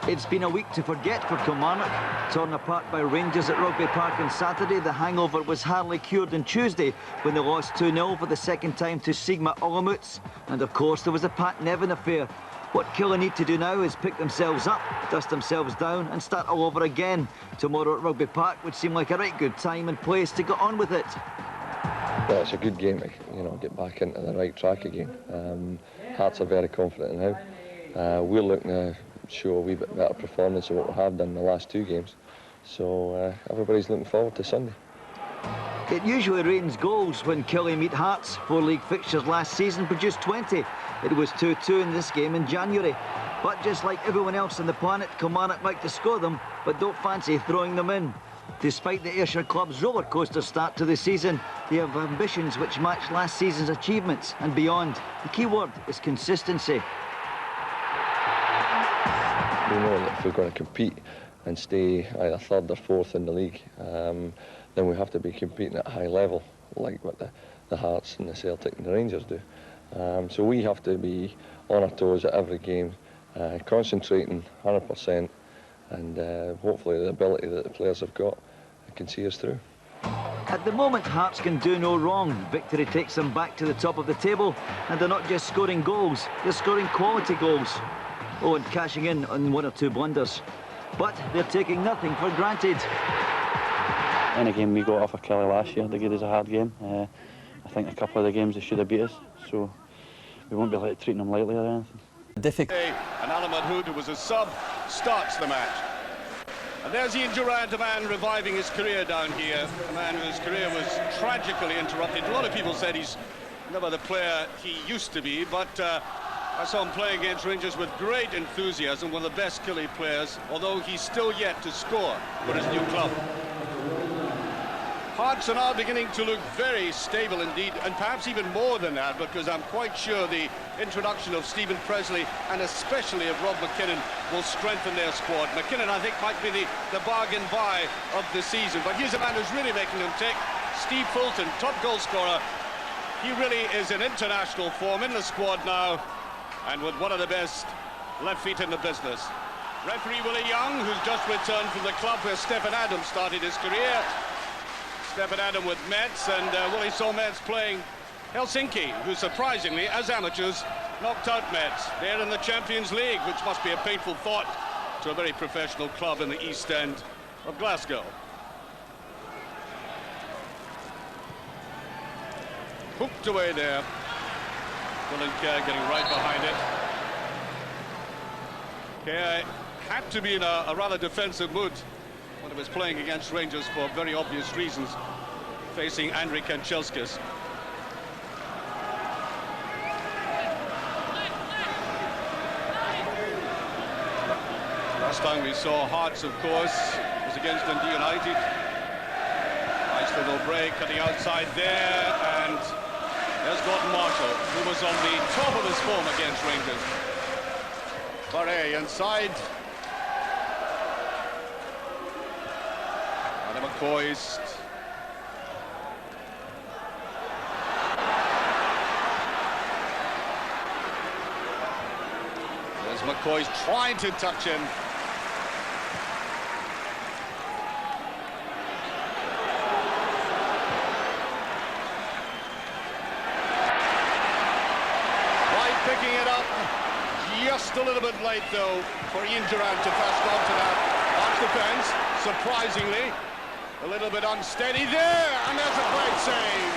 It's been a week to forget for Kilmarnock. Torn apart by Rangers at Rugby Park on Saturday, the hangover was hardly cured on Tuesday when they lost 2-0 for the second time to Sigma Olamuts. And of course there was the Pat Nevin affair. What Killie need to do now is pick themselves up, dust themselves down and start all over again. Tomorrow at Rugby Park would seem like a right good time and place to get on with it. Well, it's a good game to get back into the right track again. Hearts are very confident now. We're looking to show a wee bit better performance than what we have done in the last two games. So everybody's looking forward to Sunday. It usually rains goals when Killie meet Hearts. 4 league fixtures last season produced 20. It was 2-2 in this game in January. But just like everyone else on the planet, Kilmarnock like to score them, but don't fancy throwing them in. Despite the Ayrshire club's roller coaster start to the season, they have ambitions which match last season's achievements and beyond. The key word is consistency. We know that if we're going to compete and stay either third or fourth in the league, then we have to be competing at a high level, like what the Hearts and the Celtic and the Rangers do. So we have to be on our toes at every game, concentrating 100%, and hopefully the ability that the players have got can see us through. At the moment, Hearts can do no wrong. Victory takes them back to the top of the table, and they're not just scoring goals, they're scoring quality goals. Oh, and cashing in on 1 or 2 blunders. But they're taking nothing for granted. In a game we got off of Killie last year, they gave us a hard game. I think a couple of the games they should have beat us, so we won't be treating them lightly or anything. Difficult. And Mahood, who was a sub, starts the match. And there's Ian Durrant, a man reviving his career down here, a man whose career was tragically interrupted. A lot of people said he's never the player he used to be, but I saw him play against Rangers with great enthusiasm, one of the best Killie players, although he's still yet to score for his new club. Hearts are now beginning to look very stable indeed, and perhaps even more than that, because I'm quite sure the introduction of Stephen Presley and especially of Rob McKinnon will strengthen their squad. McKinnon, I think, might be the bargain buy of the season, but here's a man who's really making them tick. Steve Fulton, top goal scorer. He really is in international form in the squad now, and with one of the best left feet in the business. Referee Willie Young, who's just returned from the club where Stephen Adams started his career. Stephen Adams with Metz, and Willie saw Metz playing Helsinki, who surprisingly, as amateurs, knocked out Metz. They're in the Champions League, which must be a painful thought to a very professional club in the East End of Glasgow. Hooked away there. Kerr getting right behind it. Kerr had to be in a rather defensive mood when he was playing against Rangers for very obvious reasons, facing Andriy Kanchelskis. Last time we saw Hearts, of course, was against Dundee United. Nice little break, cutting outside there, and there's Gordon Marshall, who was on the top of his form against Rangers. Vareille inside. And McCOIST. There's McCOIST trying to touch him. Picking it up just a little bit late, though, for Ian Durrant to pass on to that Hearts defence. Surprisingly, a little bit unsteady there, and there's a great save.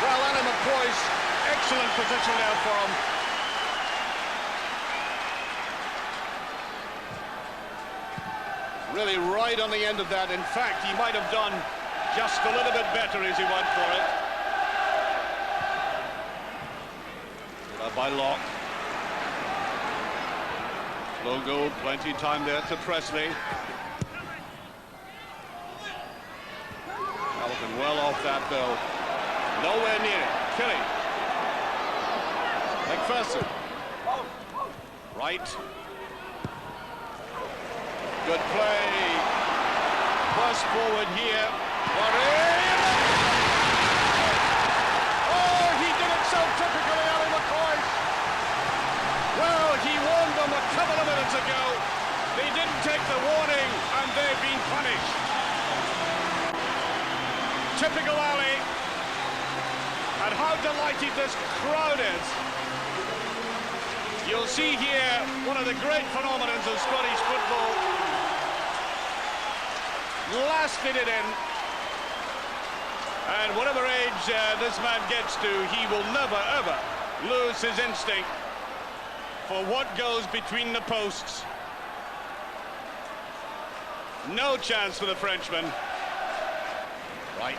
Well, McCOIST, excellent position there for him. Really right on the end of that. In fact, he might have done just a little bit better as he went for it. By Locke. Logo, plenty of time there to Presley. Hamilton well off that though. Nowhere near it. Killie. MacPherson. Wright. Good play. Burst forward here. Vareille. Oh, he did it so typically. Well, he won them a cover take the warning, and they've been punished. Typical Ali. And how delighted this crowd is. You'll see here one of the great phenomena of Scottish football. Lasted it in. And whatever age this man gets to, he will never, ever lose his instinct for what goes between the posts. No chance for the Frenchman. Right.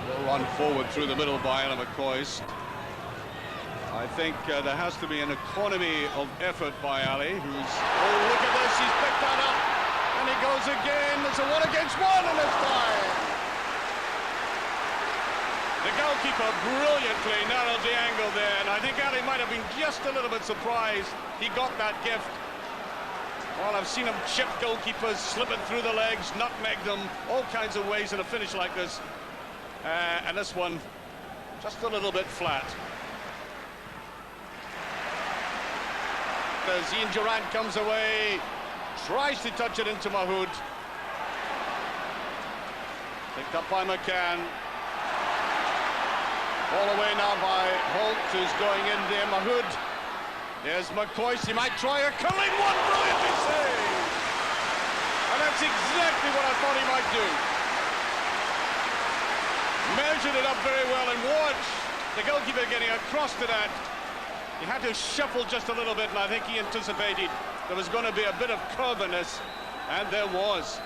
Will run forward through the middle by McCOIST. I think there has to be an economy of effort by Ali, who's... Oh, look at this, he's picked that up. And he goes again. It's a 1-against-1 in this time. The goalkeeper brilliantly narrowed the angle there, and I think Ali might have been just a little bit surprised he got that gift. Well, I've seen him chip goalkeepers, slipping through the legs, nutmeg them, all kinds of ways in a finish like this. And this one, just a little bit flat. As Durrant comes away, tries to touch it into Mahood. Picked up by McGowne. All away now by Holt, who's going in there. Mahood. There's McCOIST. He might try a curling one. Brilliantly saved. And that's exactly what I thought he might do. Measured it up very well, and watch the goalkeeper getting across to that. He had to shuffle just a little bit, and I think he anticipated there was going to be a bit of curve in this, and there was.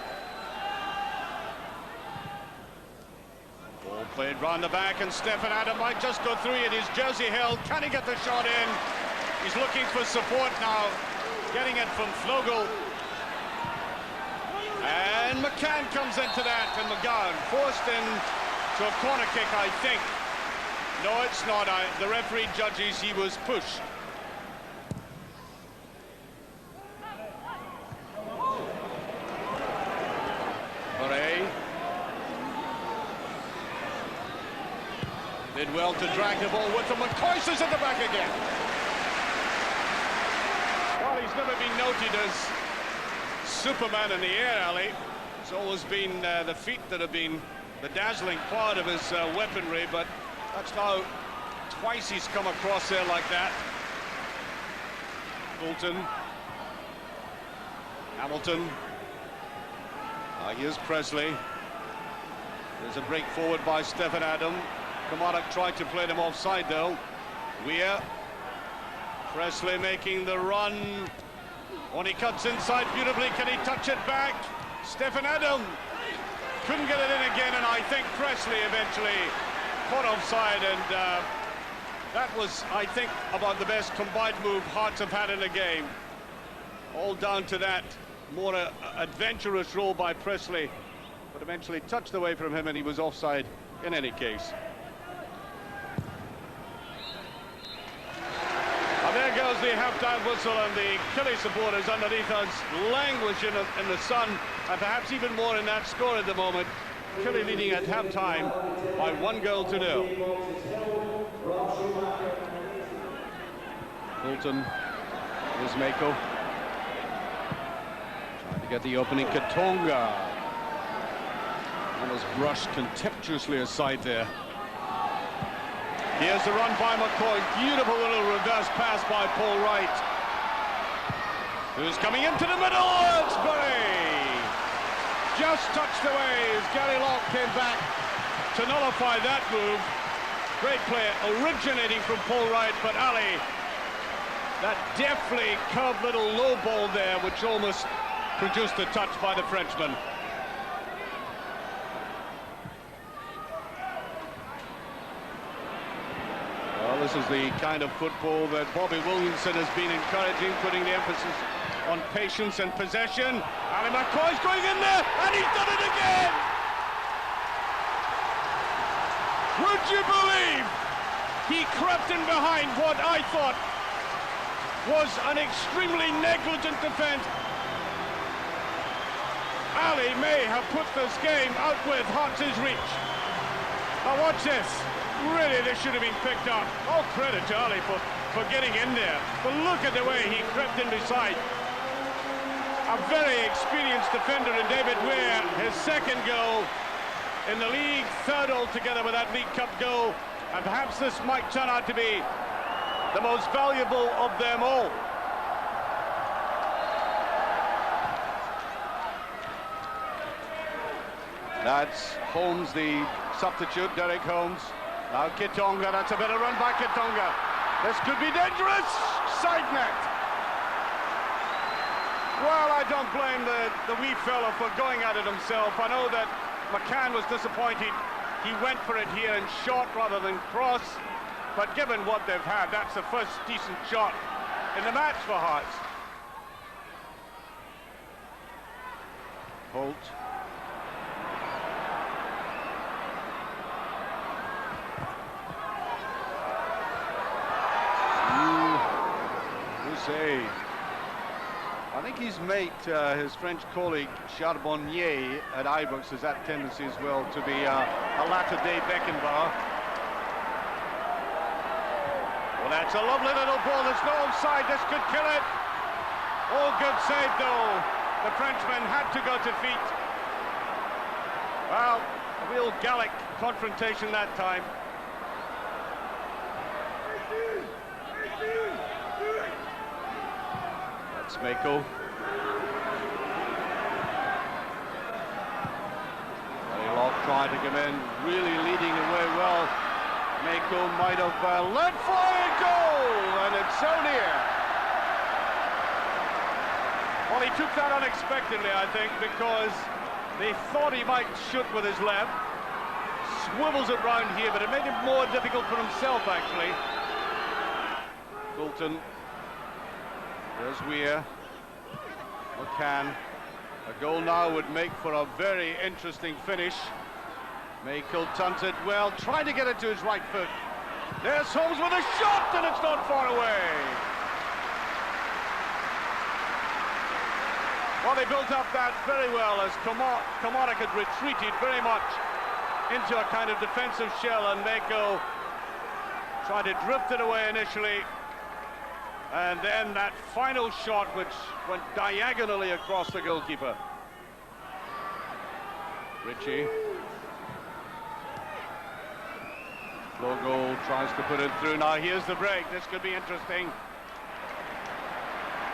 Ball played round the back, and Stephen Adam might just go through it. His jersey held. Can he get the shot in? He's looking for support now, getting it from Flogel. And McCann comes into that, and McGowne forced in to a corner kick, I think. No, it's not. The referee judges he was pushed. Vareille did well to drag the ball with him. McCOIST is at the back again. Well, he's never been noted as Superman in the air, Ali. It's always been the feet that have been the dazzling part of his weaponry, but that's now twice he's come across there like that. Fulton. Hamilton. Here's Presley. There's a break forward by Stephen Adam. Kilmarnock tried to play them offside though. Weir. Presley making the run. When he cuts inside beautifully, can he touch it back? Stephen Adam couldn't get it in again, and I think Presley eventually caught offside, and that was, I think, about the best combined move Hearts have had in the game. All down to that more adventurous role by Presley, but eventually touched away from him, and he was offside in any case. And there goes the half-time whistle, and the Killie supporters underneath us languish in the sun, and perhaps even more in that score at the moment. Killie leading at half-time by 1-0. Fulton is MAKEL. Trying to get the opening. Katonga almost brushed contemptuously aside there. Here's the run by McCoy. Beautiful little reverse pass by Paul Wright, who's coming into the middle. It's Vareille. Just touched away as Gary Locke came back to nullify that move. Great play originating from Paul Wright, but Ali, that deftly curved little low ball there, which almost produced a touch by the Frenchman. Well, this is the kind of football that Bobby Williamson has been encouraging, putting the emphasis on patience and possession. Ali McCoy's going in there, and he's done it again! Would you believe he crept in behind what I thought was an extremely negligent defence? Ali may have put this game out with Hearts' reach. Now watch this. Really, this should have been picked up. All credit to Ali for getting in there. But look at the way he crept in beside. A very experienced defender in David Weir, his second goal in the league, third altogether with that League Cup goal. And perhaps this might turn out to be the most valuable of them all. That's Holmes, the substitute, Derek Holmes. Now Kitonga, that's a better run by Kitonga. This could be dangerous. Side net. Well, I don't blame the wee fella for going at it himself. I know that McGowne was disappointed. He went for it here and shot rather than cross. But given what they've had, that's the first decent shot in the match for Hearts. Holt. I think his mate, his French colleague Charbonnier at Ibrox, has that tendency as well to be a latter-day Beckenbauer. Well, that's a lovely little ball. There's no offside. This could kill it. Oh, good save, though. The Frenchman had to go to feet. Well, a real Gallic confrontation that time. That's MAKEL. Trying to come in, really leading the way well. MAKEL might have led for a goal, and it's so near. Well, he took that unexpectedly, I think, because they thought he might shoot with his left. Swivels it round here, but it made it more difficult for himself, actually. Fulton. There's Weir. McGowne. A goal now would make for a very interesting finish. MAKEL turns it well, trying to get it to his right foot. There's Holmes with a shot, and it's not far away. Well, they built up that very well as Kilmarnock had retreated very much into a kind of defensive shell, and MAKEL tried to drift it away initially. And then that final shot, which went diagonally across the goalkeeper. Ritchie. Logo tries to put it through. Now here's the break. This could be interesting.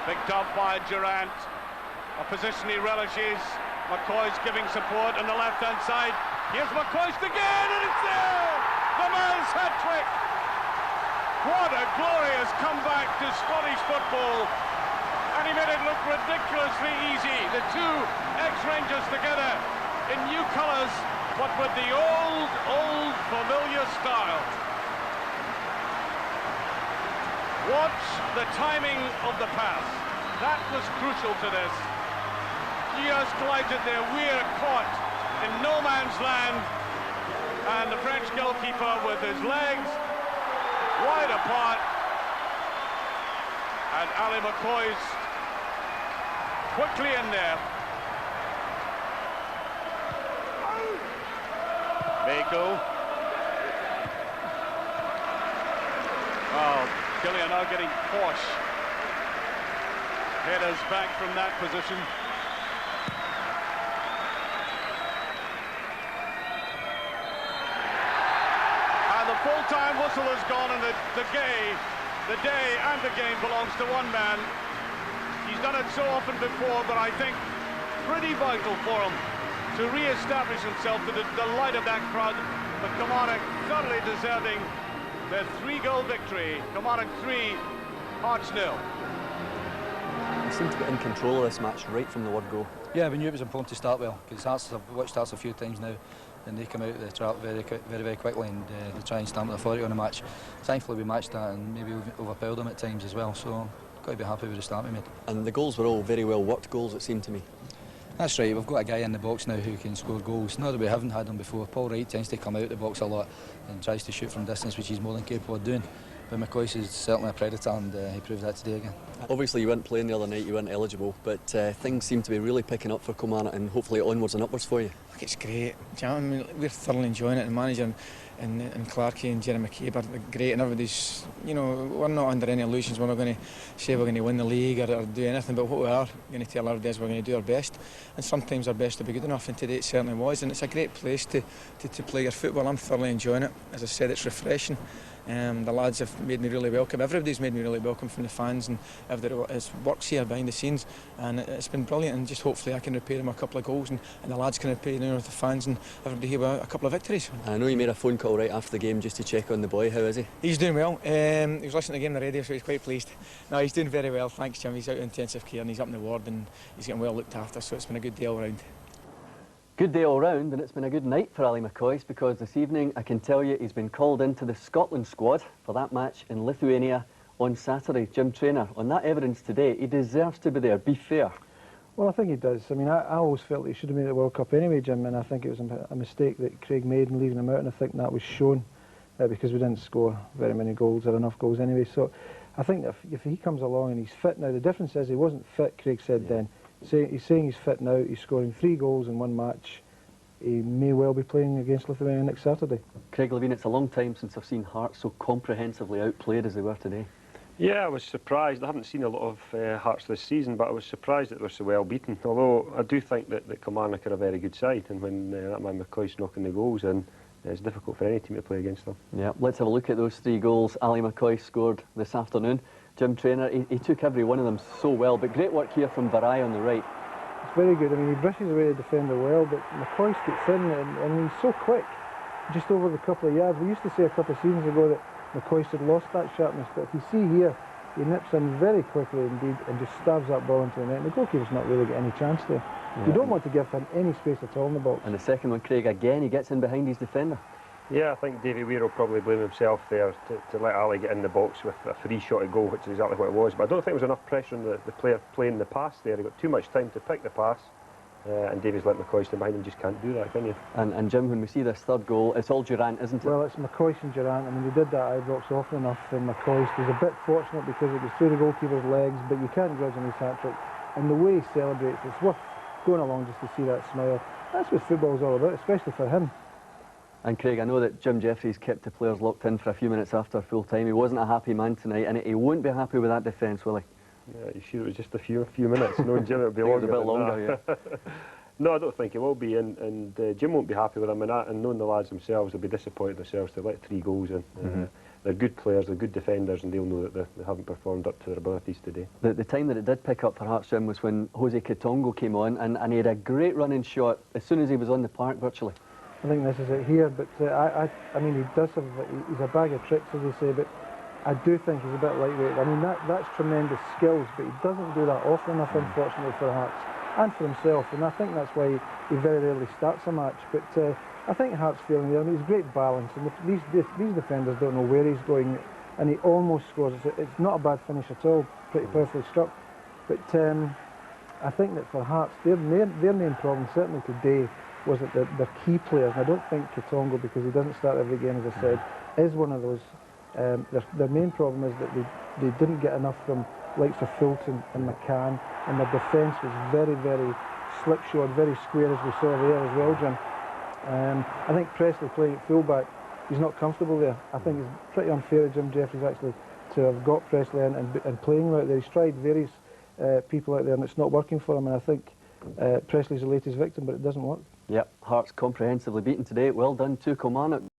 Picked up by Durrant. A position he relishes. McCoist giving support on the left-hand side. Here's McCoist again, and it's there! The man's hat-trick! What a glorious comeback to Scottish football. And he made it look ridiculously easy. The two ex-Rangers together in new colours, but with the old familiar style. Watch the timing of the pass. That was crucial to this. Just collided there. Weir caught in no man's land. And the French goalkeeper with his legs wide apart, and Ali McCoist quickly in there. MAKEL. Oh, Killie are now getting posh. Headers back from that position. Full-time whistle is gone, and the day and the game belongs to one man. He's done it so often before, but I think pretty vital for him to re-establish himself to the delight of that crowd. But Kilmarnock thoroughly deserving their 3-goal victory. Kilmarnock 3, Hearts 0. They seem to be in control of this match right from the word go. Yeah, we knew it was important to start well, because I've watched Hearts a few times now, and they come out of the trap very quickly, and they try and stamp the authority on the match. Thankfully we matched that, and maybe we've overpowered them at times as well, so got to be happy with the start we made. And the goals were all very well worked goals, it seemed to me. That's right, we've got a guy in the box now who can score goals. Not that we haven't had him before. Paul Wright tends to come out of the box a lot and tries to shoot from distance, which he's more than capable of doing. but McCoist is certainly a predator, and he proved that today again. Obviously you weren't playing the other night, you weren't eligible, but things seem to be really picking up for Kilmarnock and hopefully onwards and upwards for you. I think it's great. Do you know what I mean? We're thoroughly enjoying it. The manager and Clarkson and Jeremy McCabe are great, and everybody's, you know, we're not under any illusions. We're not going to say we're going to win the league or do anything, but what we are going to tell everybody is we're going to do our best, and sometimes our best will be good enough, and today it certainly was, and it's a great place to play your football. I'm thoroughly enjoying it. As I said, it's refreshing. The lads have made me really welcome. Everybody's made me really welcome, from the fans and everybody that works here behind the scenes, and it's been brilliant, and just hopefully I can repay them a couple of goals, and the lads can repay them with the fans and everybody here with a couple of victories. I know you made a phone call right after the game just to check on the boy. How is he? He's doing well. He was listening to the game on the radio, so he's quite pleased. No, he's doing very well, thanks Jim. He's out of intensive care and he's up in the ward and he's getting well looked after, so it's been a good day all round. Good day all round, and it's been a good night for Ali McCoist, because this evening I can tell you he's been called into the Scotland squad for that match in Lithuania on Saturday. Jim Traynor, on that evidence today, he deserves to be there. Be fair. Well, I think he does. I mean, I always felt he should have made the World Cup anyway, Jim, and I think it was a mistake that Craig made in leaving him out, and I think that was shown because we didn't score very many goals or enough goals anyway. So I think that if he comes along and he's fit now, the difference is he wasn't fit, Craig said then. He's saying he's fit now, he's scoring 3 goals in one match. He may well be playing against Lithuania next Saturday. Craig Levine, it's a long time since I've seen Hearts so comprehensively outplayed as they were today. Yeah, I was surprised. I haven't seen a lot of Hearts this season, but I was surprised that they were so well beaten. Although I do think that Kilmarnock are a very good side, and when that man McCoist knocking the goals in, it's difficult for any team to play against them. Yeah, let's have a look at those 3 goals Ali McCoist scored this afternoon. Jim Traynor, he took every one of them so well, but great work here from Vareille on the right. It's very good. I mean, he brushes away the defender well, but McCoist gets in and he's so quick, just over the couple of yards. We used to say a couple of seasons ago that McCoist had lost that sharpness, but if you see here, he nips in very quickly indeed and just stabs that ball into the net, and the goalkeeper's not really got any chance there. Yeah. You don't want to give him any space at all in the box. And the second one, Craig, again, he gets in behind his defender. Yeah, I think Davy Weir will probably blame himself there to let Ali get in the box with a free-shotted goal, which is exactly what it was. But I don't think there was enough pressure on the player playing the pass there. He got too much time to pick the pass, and Davy's let McCoist in behind him. Just can't do that, can you? And Jim, when we see this third goal, it's all Durrant, isn't it? Well, it's McCoist and Durrant. I mean, they did that at Ibrox often enough, and McCoist was a bit fortunate because it was through the goalkeeper's legs, but you can't grudge him his hat-trick. And the way he celebrates, it's worth going along just to see that smile. That's what football's all about, especially for him. And Craig, I know that Jim Jeffries kept the players locked in for a few minutes after full time. He wasn't a happy man tonight, and he won't be happy with that defence, will he? Yeah, you sure it was just a few minutes? No, Jim, it'll be longer. It was a bit longer, yeah. No, I don't think he will be, and Jim won't be happy with him, and knowing the lads themselves, they'll be disappointed themselves to let 3 goals in. They're good players, they're good defenders, and they'll know that they haven't performed up to their abilities today. The time that it did pick up for Hearts, Jim, was when Jose Kitongo came on, and he had a great running shot as soon as he was on the park, virtually. I think this is it here, but I mean, he does have, he's a bag of tricks, as they say, but I do think he's a bit lightweight. I mean, that's tremendous skills, but he doesn't do that often enough, unfortunately, for Hearts and for himself, and I think that's why he very rarely starts a match. But I think Hearts feeling there, I mean, he's great balance, and these defenders don't know where he's going, and he almost scores. It's not a bad finish at all, pretty perfectly struck. But I think that for Hearts, their main problem, certainly today, was that they're key players, and I don't think Kitongo, because he doesn't start every game, as I said, is one of those. Their main problem is that they didn't get enough from likes of Fulton and McGowne, and their defence was very, very slipshod, very square, as we saw there as well, Jim. I think Pressley playing at fullback, he's not comfortable there. I think it's pretty unfair of Jim Jeffries actually to have got Pressley in and playing him out there. He's tried various people out there and it's not working for him, and I think Pressley's the latest victim, but it doesn't work. Yep, Hearts comprehensively beaten today. Well done to Kilmarnock.